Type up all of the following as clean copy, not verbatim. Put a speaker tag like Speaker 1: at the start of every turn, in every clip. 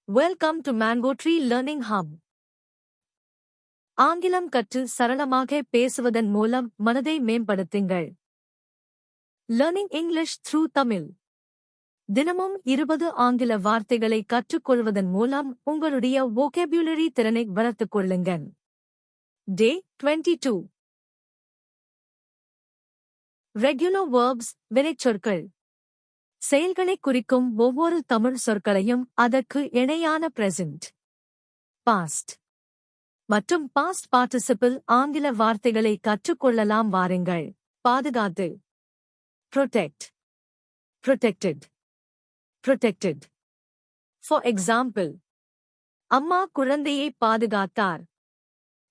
Speaker 1: Welcome to Mango Tree Learning Hub. ஆங்கிலம் கற்று சரளமாக பேசுவதன் மூலம் மனதை மேம்படுத்துங்கள். Learning English through Tamil. தினமும் 20 ஆங்கில வார்த்தைகளை கற்றுக்கொள்வதன் மூலம் உங்களுடைய vocabulary திறனை வளர்த்துக் கொள்ளுங்கள். Day 22. Regular verbs, வினைச்சொற்கள். செயல்களை குறிக்கும் ஒவ்வொரு தமிழ் சொற்களையும் அதற்கு இணையான present, past மற்றும் past participle ஆங்கில வார்த்தைகளை கற்றுக்கொள்ளலாம் வாருங்கள். பாதுகாத்து, protect, protected, protected. For example, அம்மா குழந்தையை பாதுகாத்தார்.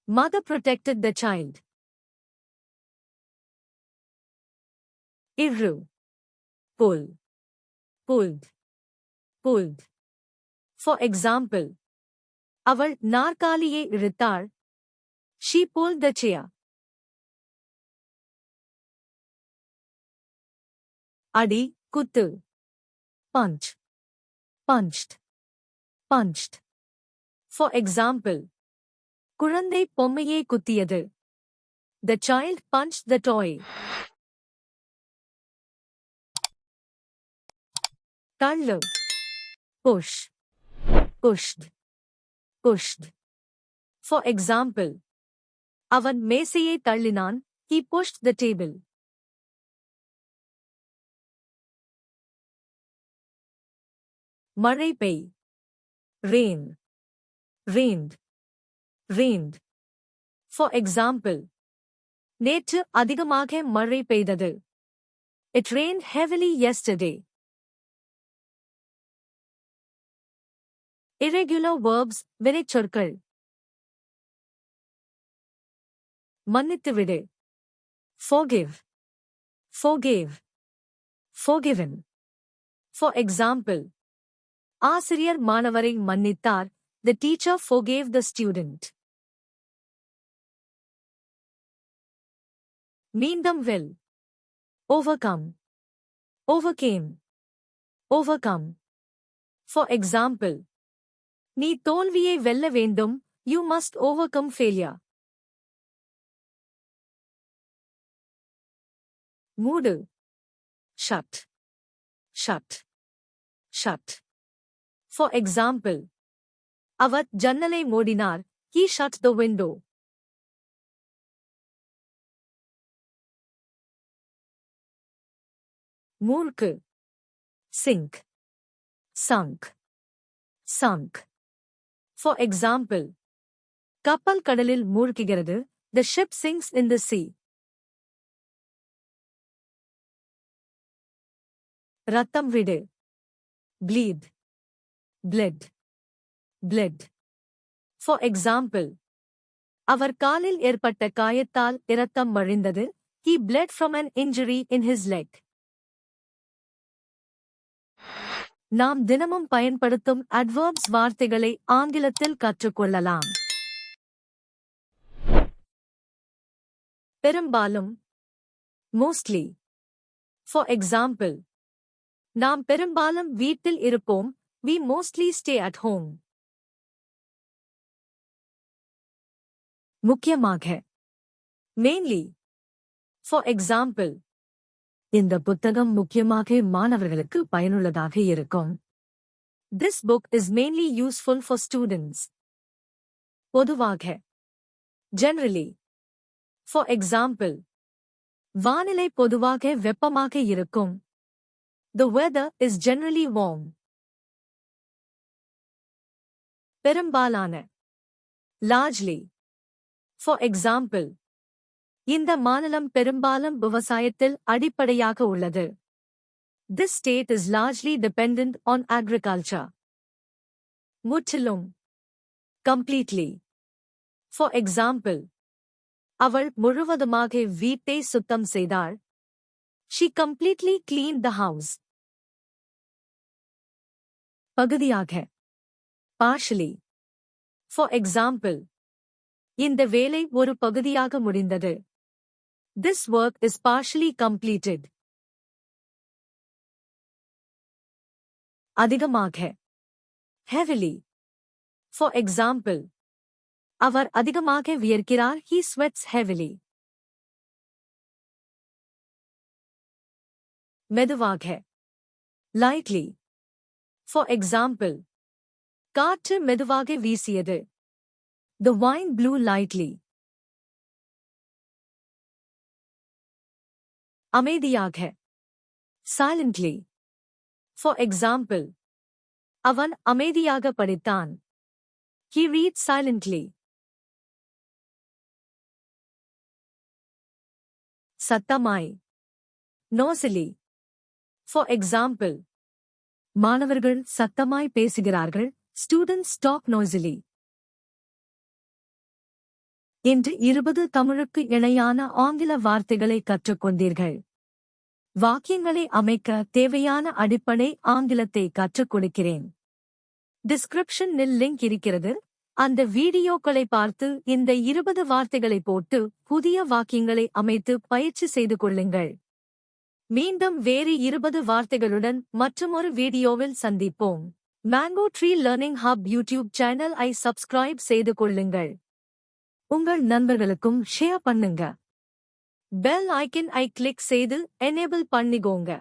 Speaker 1: Mother protected the child. இரு, pull, pulled, pulled. For example, அவள் நாற்காலியை இழுத்தாள். She pulled the chair. அடி, குத்து. Punch, punched, punched. For example, குழந்தை பொம்மையை குத்தியது. The child punched the toy. தள்ளு, push, pushed, pushed. For example, அவன் மேசையை தள்ளினான். He pushed the table. மழை பெய், rain, rained, rained. For example, நேற்று அதிகமாக மழை பெய்தது. It rained heavily yesterday. Irregular verbs, வினைச்சொற்கள். மன்னித்துவிடு, forgive, forgave, forgiven. For example, ஆசிரியர் மாணவரை மன்னித்தார். The teacher forgave the student. மீண்டும் well, overcome, overcame, overcome. For example, நீ தோல்வியை வெல்ல வேண்டும். You must overcome failure. Mood, shut, shut, shut. For example, அவர் ஜன்னலை மூடினார். He shut the window. மூழ்கு, sink, sunk, sunk. For example, கப்பல் கடலில் மூழ்குகிறது. The ship sinks in the sea. ரத்தம் விடு, bleed, bled, bled. For example, அவர் காலில் ஏற்பட்ட காயத்தால் இரத்தம் வழிந்தது. He bled from an injury in his leg. நாம் தினமும் பயன்படுத்தும் adverbs வார்த்தைகளை ஆங்கிலத்தில் கற்றுக்கொள்ளலாம். பெரும்பாலும், mostly. For example, நாம் பெரும்பாலும் வீட்டில் இருப்போம். We mostly stay at home. முக்கியமாக, mainly. For example, இந்த புத்தகம் முக்கியமாக மாணவர்களுக்கு பயனுள்ளதாக இருக்கும். This book is mainly useful for students. பொதுவாக, generally. For example, வானிலை பொதுவாக வெப்பமாக இருக்கும். The weather is generally warm. பெரும்பாலான, largely. For example, இந்த மாநிலம் பெரும்பாலும் விவசாயத்தில் அடிப்படையாக உள்ளது. This state is largely dependent on agriculture. முற்றிலும், completely. For example, அவள் முழுவதுமாக வீட்டை சுத்தம் செய்தாள். She completely cleaned the house. பகுதியாக, partially. For example, இந்த வேலை ஒரு பகுதியாக முடிந்தது. This work is partially completed. அதிகமாக, heavily. For example, அவர் அதிகமாக வியர்க்கிறார். He sweats heavily. மெதுவாக, lightly. For example, காற்று மெதுவாக வீசியது. The wind blew lightly. அமைதியாக, silently. For example, அவன் அமைதியாக படித்தான். He reads silently. சத்தமாய், noisily. For example, மாணவர்கள் சத்தமாய் பேசுகிறார்கள். Students talk noisily. இன்று 20 தமிழுக்கு இணையான ஆங்கில வார்த்தைகளை கற்றுக்கொண்டீர்கள். வாக்கியங்களை அமைக்க தேவையான அடிப்படை ஆங்கிலத்தை கற்றுக் கொடுக்கிறேன். டிஸ்கிரிப்ஷனில் லிங்க் இருக்கிறது. அந்த வீடியோக்களை பார்த்து இந்த 20 வார்த்தைகளை போட்டு புதிய வாக்கியங்களை அமைத்து பயிற்சி செய்து கொள்ளுங்கள். மீண்டும் வேறு 20 வார்த்தைகளுடன் மற்றுமொரு வீடியோவில் சந்திப்போம். Mango tree learning hub YouTube channel ஐ சப்ஸ்கிரைப் செய்து கொள்ளுங்கள். உங்கள் நண்பர்களுக்கும் ஷேர் பண்ணுங்க. பெல் ஐக்கன் ஐ கிளிக் செய்து எனேபிள் பண்ணிக்கோங்க.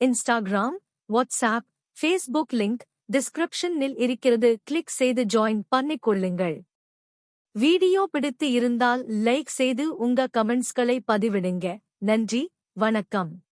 Speaker 1: இன்ஸ்டாகிராம், வாட்ஸ்ஆப், ஃபேஸ்புக் லிங்க் டிஸ்கிரிப்ஷனில் இருக்கிறது. கிளிக் செய்து ஜாயின் பண்ணிக்கொள்ளுங்கள். வீடியோ பிடித்து இருந்தால் லைக் செய்து உங்க கமெண்ட்ஸ்களை பதிவிடுங்க. நன்றி, வணக்கம்.